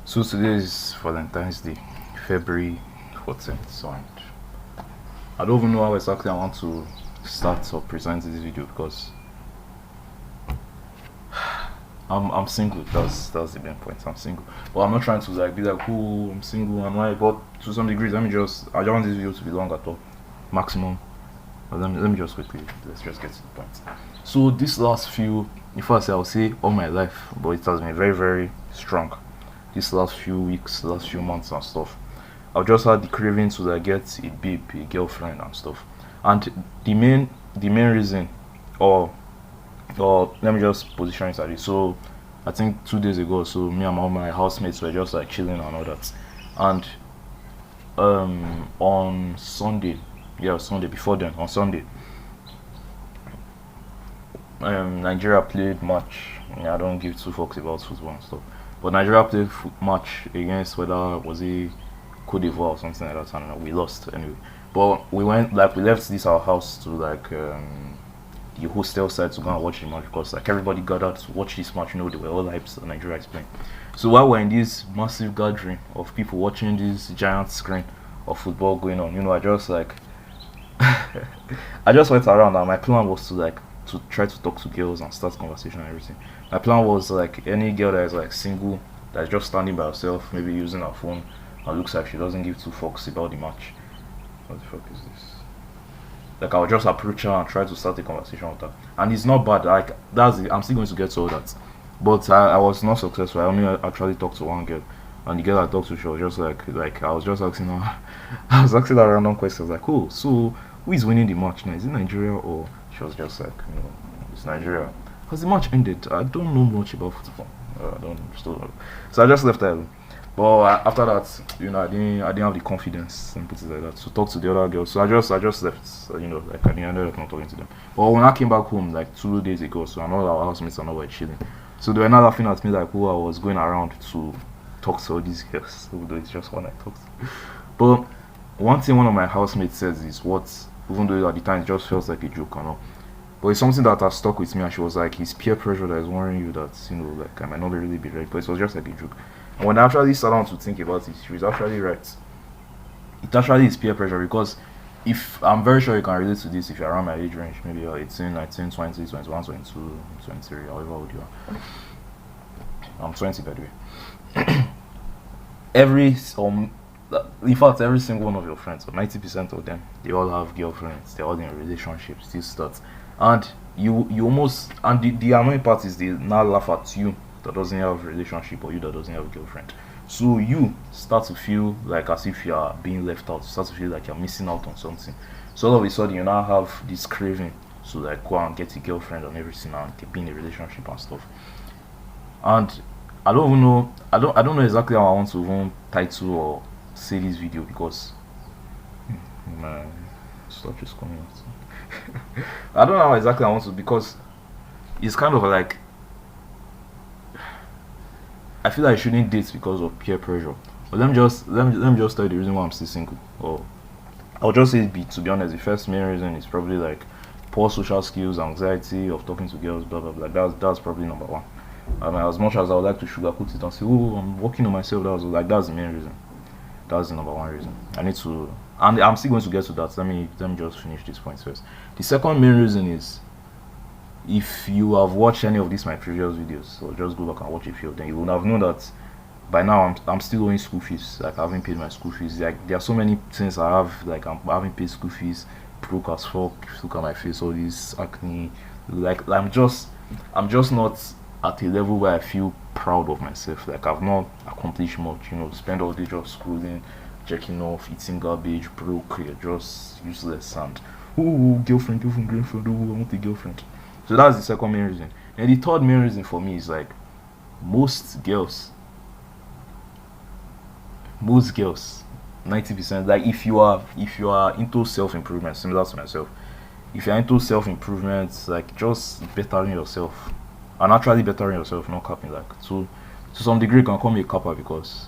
So today is Valentine's Day, February 14th. So and I don't even know how exactly I want to start or present this video because I'm single. That's the main point. I'm single. But I'm not trying to be like, oh, I'm single and why. But to some degree, I don't want this video to be long at all. Maximum. But let me just quickly, let's just get to the point. So this last few, in fact, I'll say all my life, but it has been very, very strong. These last few weeks, last few months and stuff. I've just had the craving to get a babe, a girlfriend and stuff. And the main reason, or let me just position it at this. So I think 2 days ago, so me and all my housemates were just chilling and all that. And on Sunday, yeah, Sunday before then, on Sunday, Nigeria played match. I don't give two fucks about football and stuff. But Nigeria played match against whether was it Cote d'Ivoire or something like that, and we lost anyway. But we we left this our house to the hostel side to go and watch the match because everybody gathered to watch this match. They were all hyped that Nigeria is playing. So while we're in this massive gathering of people watching this giant screen of football going on, I just I just went around and my plan was to try to talk to girls and start conversation and everything. My plan was any girl that is single, that's just standing by herself, maybe using her phone, and looks like she doesn't give two fucks about the match. What the fuck is this? I'll just approach her and try to start a conversation with her. And it's not bad. I'm still going to get to all that. But I was not successful. I only actually talked to one girl, and the girl I talked to, she was just I was just asking her, I was asking her random questions oh, so who is winning the match now? Is it Nigeria or? She was just it's Nigeria. Because the match ended. I don't know much about football. I don't still know. So I just left her alone. But after that, I didn't have the confidence and put it like that to talk to the other girls. So I just left. So, I ended up not talking to them. But when I came back home 2 days ago, so all our housemates and all were chilling. So they were not laughing at me who I was going around to talk to all these girls. Although it's just one I talked to. But one thing one of my housemates says is even though at the time it just feels like a joke and all. But it's something that has stuck with me, and she was it's peer pressure that is worrying you that I might not really be ready. But it was just a joke. And when I actually sat down to think about it, she was actually right. It actually is peer pressure because if I'm very sure you can relate to this if you're around my age range, maybe you're 18, 19, 20, 21, 22, 23, however old you are. I'm 20 by the way. In fact, every single one of your friends, or 90% of them, they all have girlfriends, they're all in relationships, this, that. And you almost, and the annoying part is they now laugh at you that doesn't have a relationship or you that doesn't have a girlfriend. So you start to feel as if you are being left out, you start to feel like you're missing out on something. So all of a sudden you now have this craving to go and get a girlfriend and everything and be in a relationship and stuff. And I don't even know, I don't know exactly how I want to even title or say this video because my stuff is coming out. I don't know how exactly I want to because it's kind of I feel I shouldn't date because of peer pressure. But let me just tell you the reason why I'm still single. Or I'll just say to be honest, the first main reason is probably poor social skills, anxiety of talking to girls, blah blah blah. That's probably number one. And as much as I would like to sugarcoat it and say, oh, I'm working on myself, that's the main reason. That's the number one reason. I need to, and I'm still going to get to that. Let me just finish this point first. The second main reason is, if you have watched any of these my previous videos, so just go back and watch a few of them, you would have known that by now I'm still owing school fees. I haven't paid my school fees. There are so many things I have. I haven't paid school fees. Broke as fuck. Look at my face. All this acne. I'm just not at a level where I feel proud of myself. I've not accomplished much. Spend all day just scrolling, checking off, eating garbage, broke. You're just useless and girlfriend. Oh, I want a girlfriend. So that's the second main reason. And the third main reason for me is most girls, 90%. If you are into self-improvement, similar to myself, if you're into self-improvement, just bettering yourself, and actually bettering yourself, not capping. To some degree, you can call me a capper because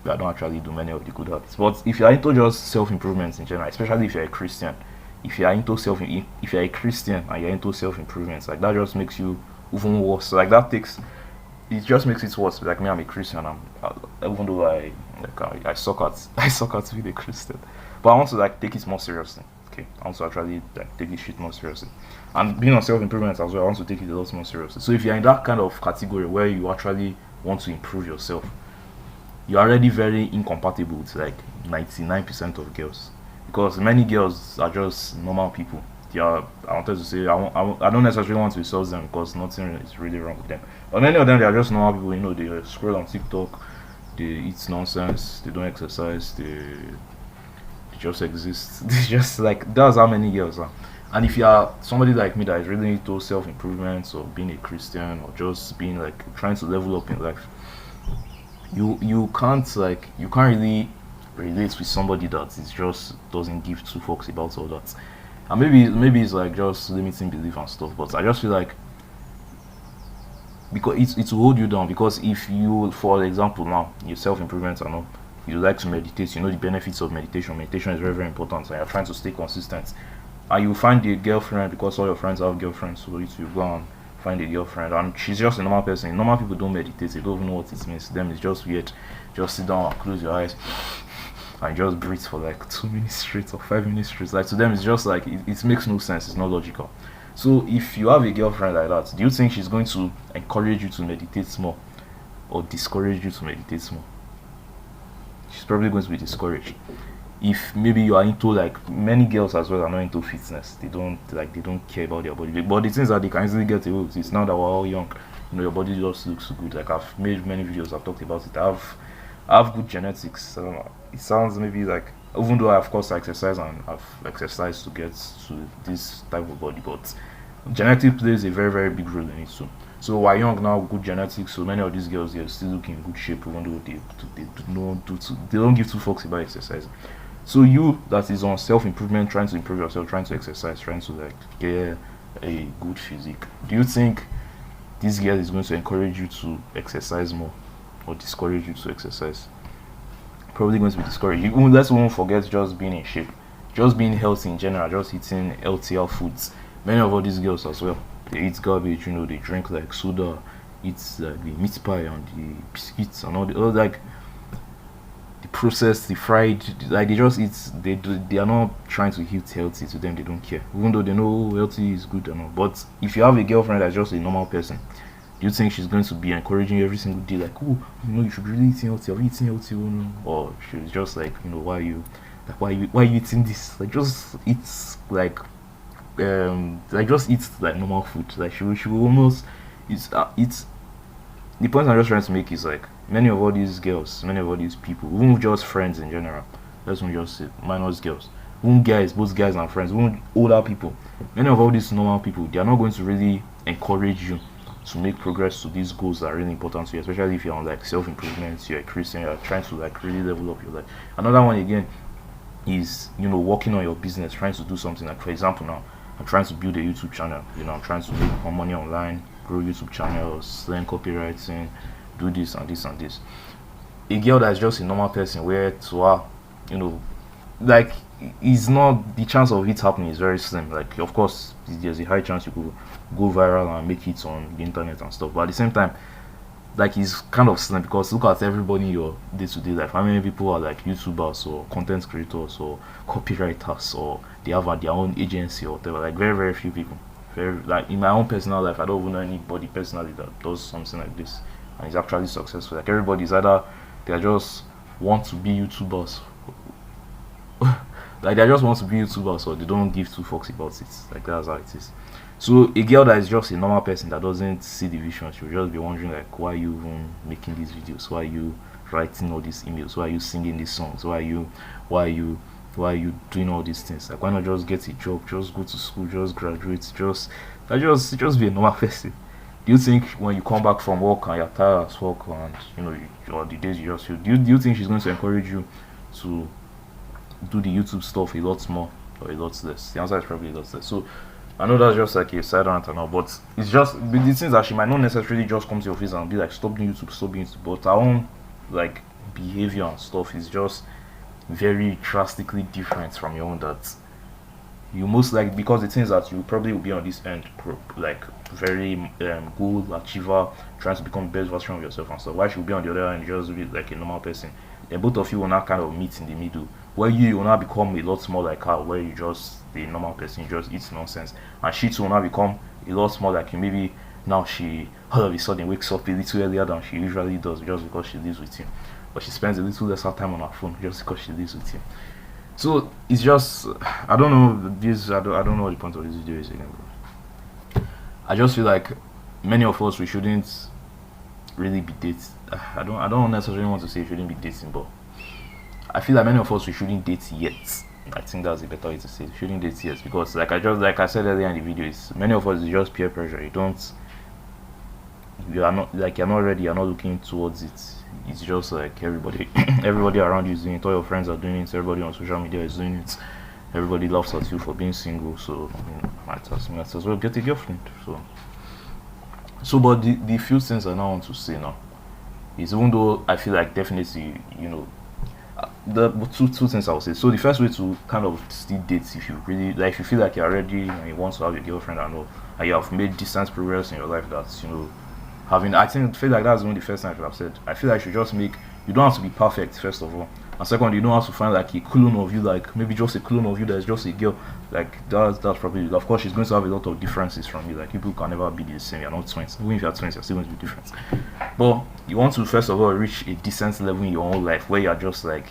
I don't actually do many of the good habits. But if you're into just self-improvement in general, especially if you're a Christian, if you're a Christian and you're into self-improvement, that just makes you even worse. That takes it just makes it worse. Like me, I'm a Christian. Even though I suck at I suck at being a Christian, but I want to like take it more seriously. Okay, I want to actually like take this shit more seriously, and being on self improvement as well. I want to take it a lot more seriously. So if you're in that kind of category where you actually want to improve yourself, you're already very incompatible with like 99% of girls, because many girls are just normal people. Yeah, I wanted to say I don't necessarily want to insult them because nothing is really wrong with them. But many of them, they are just normal people. You know, they scroll on TikTok, they eat nonsense, they don't exercise, they just exist. They just like that's how many girls are. And if you are somebody like me that is really into self improvement or being a Christian or just being like trying to level up in life, you can't really relate with somebody that is just doesn't give two fucks about all that. And maybe it's like just limiting belief and stuff, but I just feel like because it will hold you down. Because if you, for example, now your self improvement and all, you like to meditate, you know the benefits of meditation. Meditation is very very important, and you're trying to stay consistent. And you find a girlfriend because all your friends have girlfriends, so you go and find a girlfriend, and she's just a normal person. Normal people don't meditate; they don't even know what it means. To them, it's just weird. Just sit down and close your eyes and just breathe for like 2 minutes straight or 5 minutes straight. Like to them, it's just like it makes no sense. It's not logical. So if you have a girlfriend like that, do you think she's going to encourage you to meditate more or discourage you to meditate more? She's probably going to be discouraged. If maybe you are into like many girls as well are not into fitness, they don't care about their body. But the things that they can easily get away with is now that we're all young, you know, your body just looks good. Like I've made many videos, I've talked about it. I have good genetics. So it sounds maybe like, even though I of course I exercise and I've exercised to get to this type of body, but genetics plays a very very big role in it too. So we're young now, good genetics. So many of these girls, they're still looking in good shape, even though they don't give two fucks about exercise. So you that is on self improvement, trying to improve yourself, trying to exercise, trying to like get a good physique, do you think this girl is going to encourage you to exercise more or discourage you to exercise? Probably going to be discouraged. Let's won't forget just being in shape, just being healthy in general, just eating healthier foods. Many of all these girls as well, they eat garbage, you know, they drink like soda, eat like the meat pie and the biscuits and all like the processed, the fried, like they just eat. They are not trying to eat healthy. To them, they don't care, even though they know healthy is good and all. But if you have a girlfriend that's just a normal person, do you think she's going to be encouraging you every single day, like, oh, you know, you should really eat healthy, are you eating healthy? Or she's just like, you know, why are you eating this? Like, just eat like just eat like normal food. Like she will almost it's the point I'm just trying to make is like many of all these girls, many of all these people, even just friends in general, let's not just say minus girls, even guys, both guys and friends, even older people, many of all these normal people, they are not going to really encourage you to make progress to these goals that are really important to you, especially if you're on like self improvement, you're a Christian, you're trying to like really level up your life. Another one again is, you know, working on your business, trying to do something. Like for example now, I'm trying to build a YouTube channel, you know, I'm trying to make more money online, grow YouTube channels, learn copywriting, do this and this and this. A girl that's just a normal person, where to her, you know, like is not, the chance of it happening is very slim. Like of course there's a high chance you could go viral and make it on the internet and stuff, but at the same time, like it's kind of slim, because look at everybody in your day-to-day life. How many people are like YouTubers or content creators or copywriters, or they have their own agency or whatever? Like very very few people. Very, like in my own personal life, I don't even know anybody personally that does something like this and is actually successful. Like everybody's either they just want to be YouTubers, like they just want to be YouTubers, or they don't give two fucks about it. Like that's how it is. So a girl that is just a normal person that doesn't see the vision, she'll just be wondering like, why are you even making these videos? Why are you writing all these emails? Why are you singing these songs? Why are you doing all these things? Like why not just get a job, just go to school, just graduate, just be a normal person? Do you think when you come back from work and you're tired as fuck, and you know or the days you just feel, do you think she's going to encourage you to do the YouTube stuff a lot more or a lot less? The answer is probably a lot less. So I know that's just like a side rant and all, but it's just the things that she might not necessarily just come to your face and be like, stop doing YouTube, stop doing YouTube. But her own like behavior and stuff is just very drastically different from your own. That you most like, because the things that you probably will be on this end, like very good achiever, trying to become the best version of yourself and stuff. Why should you be on the other hand just be like a normal person? Then both of you will not kind of meet in the middle, where you will not become a lot more like her, where you just the normal person, you just eat nonsense, and she too will not become a lot more like you. Maybe now she all of a sudden wakes up a little earlier than she usually does just because she lives with him, but she spends a little lesser time on her phone just because she lives with him. So it's just I don't know this. I don't know what the point of this video is again. Bro. I just feel like many of us we shouldn't really be dating. I don't necessarily want to say shouldn't be dating, but I feel like many of us we shouldn't date yet. I think that's a better way to say it. Shouldn't date yet because like I said earlier in the video, it's many of us is just peer pressure. You're not ready. You're not looking towards it. It's just like everybody everybody around you is doing it. All your friends are doing it. Everybody on social media is doing it. Everybody laughs at you for being single. So might as well get a girlfriend. But the few things I now want to say now is, even though I feel like definitely the two things I would say. So the first way to kind of still date, if you really like, if you feel like you're ready and you want to have a girlfriend and all, and you have made decent progress in your life, that's having, I feel like that's one of the first things I should have said. I feel like you should just make, you don't have to be perfect first of all, and second, you don't have to find like a clone of you, like maybe just a clone of you that's just a girl. Like that's probably, of course she's going to have a lot of differences from you. Like people can never be the same. You're not twins. Even if you're twins, you're still going to be different. But you want to first of all reach a decent level in your own life where you're just like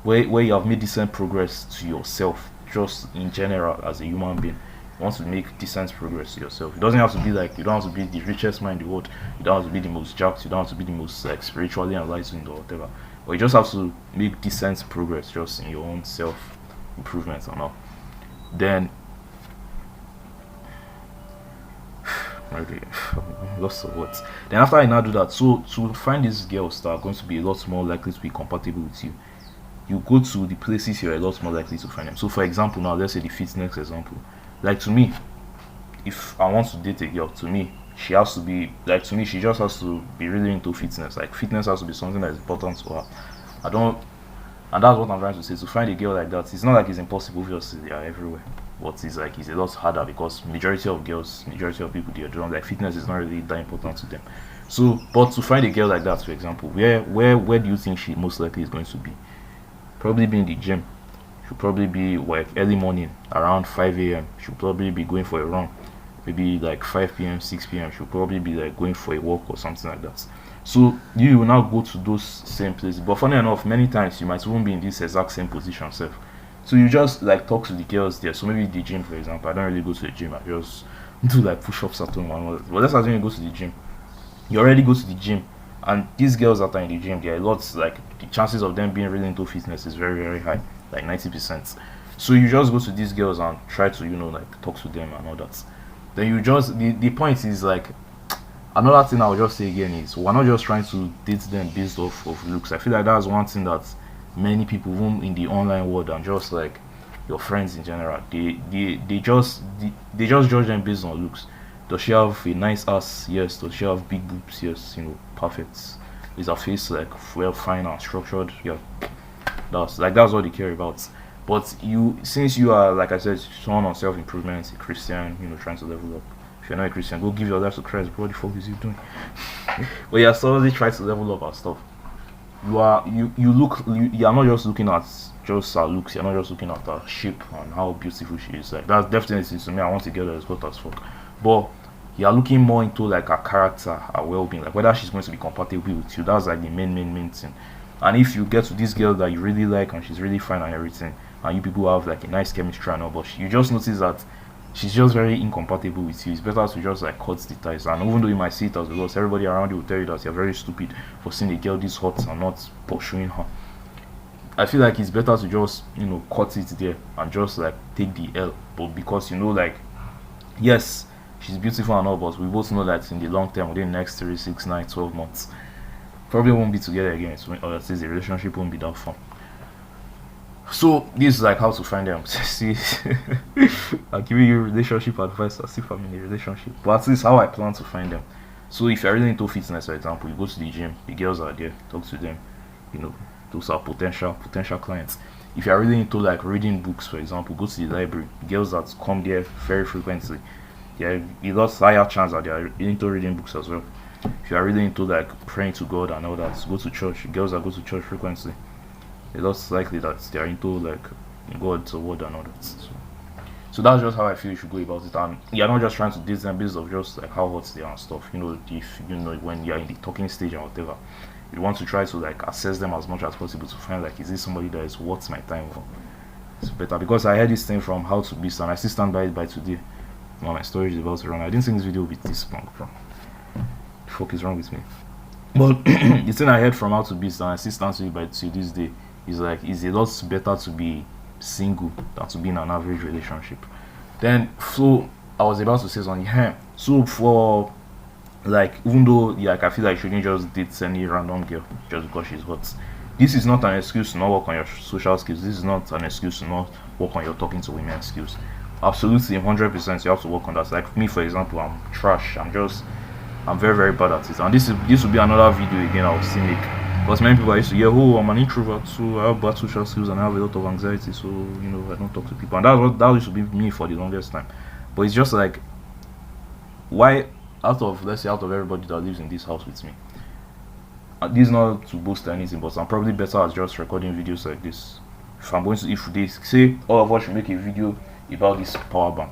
where you have made decent progress to yourself, just in general as a human being. You want to make decent progress to yourself. It doesn't have to be like, you don't have to be the richest man in the world, you don't have to be the most jacked, you don't have to be the most like spiritually enlightened or whatever, but you just have to make decent progress just in your own self improvement and all. Then okay, lots of words. Then after I now do that, so to find these girls that are going to be a lot more likely to be compatible with you, you go to the places you're a lot more likely to find them. So for example, now let's say the fitness example. Like to me, if I want to date a girl, to me she has to be like, to me she just has to be really into fitness. Like fitness has to be something that is important to her. I don't And that's what I'm trying to say. To find a girl like that, it's not like it's impossible, obviously they are everywhere, but it's like it's a lot harder because majority of people they don't like fitness is not really that important to them. So but to find a girl like that, for example, where do you think she most likely is going to be? Probably be in the gym. She'll probably be like early morning around 5 a.m. She'll probably be going for a run. Maybe like 5 p.m., 6 p.m. She'll probably be like going for a walk or something like that. So you will now go to those same places. But funny enough, many times you might even be in this exact same position self. So you just like talk to the girls there. So maybe the gym, for example. I don't really go to the gym. I just do like push-ups at home and all that. But let's assume you go to the gym. You already go to the gym, and these girls that are in the gym, there are lots, like the chances of them being really into fitness is very, very high, like 90%. So you just go to these girls and try to, like talk to them and all that. Then you just, the point is like, another thing I will just say again is, we're not just trying to date them based off of looks. I feel like that's one thing that many people, even in the online world and just like your friends in general, they just judge them based on looks. Does she have a nice ass? Yes. Does she have big boobs? Yes. Perfect. Is her face like well fine and structured? Yeah. That's what they care about. But since you are, like I said, someone on self-improvement, a Christian, trying to level up. If you're not a Christian, go give your life to Christ. Bro, what the fuck is you doing? But you're slowly trying to level up and stuff. You are not just looking at just her looks. You're not just looking at her shape and how beautiful she is. Like that's definitely, to me, I want a girl that is hot as fuck. But you're looking more into like her character, her well-being, like whether she's going to be compatible with you. That's like the main thing. And if you get to this girl that you really like and she's really fine and everything, and you people have like a nice chemistry and all, but you just notice that she's just very incompatible with you, it's better to just like cut the ties. And even though you might see it as a loss, everybody around you will tell you that you're very stupid for seeing a girl this hot and not pursuing her. I feel like it's better to just cut it there and just like take the L. But because like, yes, she's beautiful and all, but we both know that in the long term, within the next 3, 6, 9, 12 months, probably won't be together again. Or at least the relationship won't be that fun. So this is like how to find them. See, I'm giving you relationship advice as if I'm in a relationship, but at least how I plan to find them. So if you're really into fitness, for example, you go to the gym, the girls are there, talk to them. Those are potential clients. If you're really into like reading books, for example, go to the library. Girls that come there very frequently, yeah, you got higher chance that they are into reading books as well. If you are really into like praying to God and all that, go to church. Girls that go to church frequently, it's less likely that they are into like God's word and all that. So that's just how I feel you should go about it. And you're not just trying to date them based on just like how hot they are and stuff. You know, if you know when you're in the talking stage and whatever, you want to try to like assess them as much as possible to find like, is this somebody that is worth my time for? It's better because I heard this thing from How to Beast and I still stand by it by today. Well, my storage is about to run. I didn't think this video would be this long, bro. The fuck is wrong with me? But the thing I heard from How to Beast and I still stand to it by to this day is like, it's a lot better to be single than to be in an average relationship. Then Flo, I was about to say something. Yeah. So for like, even though like I feel like you shouldn't just date any random girl just because she's hot. This is not an excuse to not work on your social skills. This is not an excuse to not work on your talking to women skills. Absolutely, 100%. You have to work on that. Like me, for example, I'm trash. I'm very very bad at it. And this will be another video again I'll still make. Because many people used to hear, oh, I'm an introvert, so I have bad social skills and I have a lot of anxiety, so you know I don't talk to people. And that used to be me for the longest time. But it's just like, why let's say out of everybody that lives in this house with me, this is not to boast anything, but I'm probably better at just recording videos like this. If they say all of us should make a video about this power bank,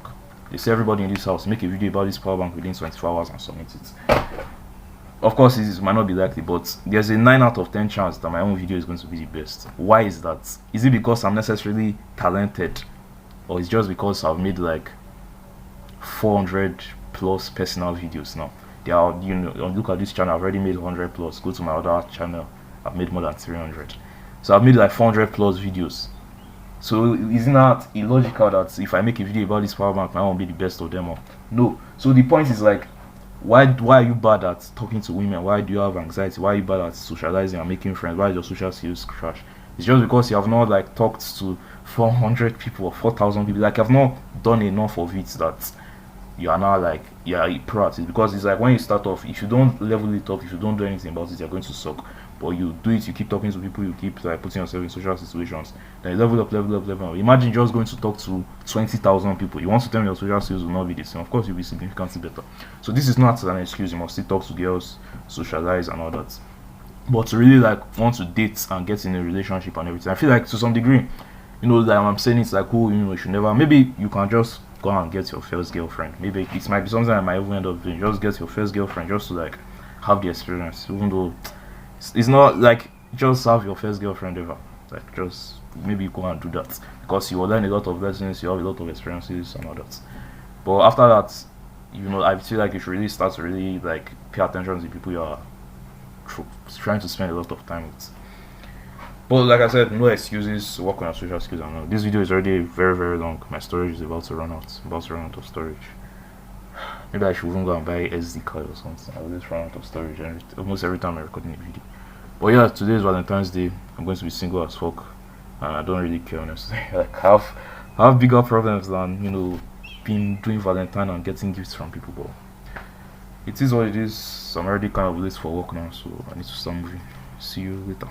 they say everybody in this house make a video about this power bank within 24 hours and submit it. Of course, it might not be likely, but there's a 9 out of 10 chance that my own video is going to be the best. Why is that? Is it because I'm necessarily talented, or it's just because I've made like 400 plus personal videos now? There are, you know, look at this channel, I've already made 100 plus. Go to my other channel, I've made more than 300. So I've made like 400 plus videos. So isn't that illogical that if I make a video about this power bank, I won't be the best of them all? No. So the point is like, why are you bad at talking to women? Why do you have anxiety? Why are you bad at socializing and making friends? Why is your social skills trash? It's just because you have not like talked to 400 people or 4,000 people. Like, I've not done enough of it that you are now like, yeah, a pro at it. Because it's like when you start off, if you don't level it up, if you don't do anything about it, you're going to suck. But you do it, you keep talking to people, you keep like putting yourself in social situations, then you level up. Imagine just going to talk to 20,000 people. You want to tell me your social skills will not be the same? Of course you'll be significantly better. So this is not an excuse. You must still talk to girls, socialize and all that. But to really like want to date and get in a relationship and everything, I feel like to some degree, you know, that I'm saying it's like, oh, you know, you should never, maybe you can just go and get your first girlfriend. Maybe it might be something I might even end up doing. Just get your first girlfriend just to like have the experience, even though it's not like just have your first girlfriend ever. Like, just maybe you go and do that because you will learn a lot of lessons, you have a lot of experiences and all that. But after that, you know, I feel like you should really start to really like pay attention to people you are trying to spend a lot of time with. But like I said, no excuses. Work on your social skills and all. This video is already very very long. My storage is about to run out. Of storage. Maybe I should even go and buy SD card or something. I'll just run out of storage almost every time I'm recording a video. But yeah, today is Valentine's Day. I'm going to be single as fuck, and I don't really care honestly. Like, I have bigger problems than, you know, doing Valentine and getting gifts from people. But it is what it is. I'm already kind of late for work now, so I need to start moving. See you later.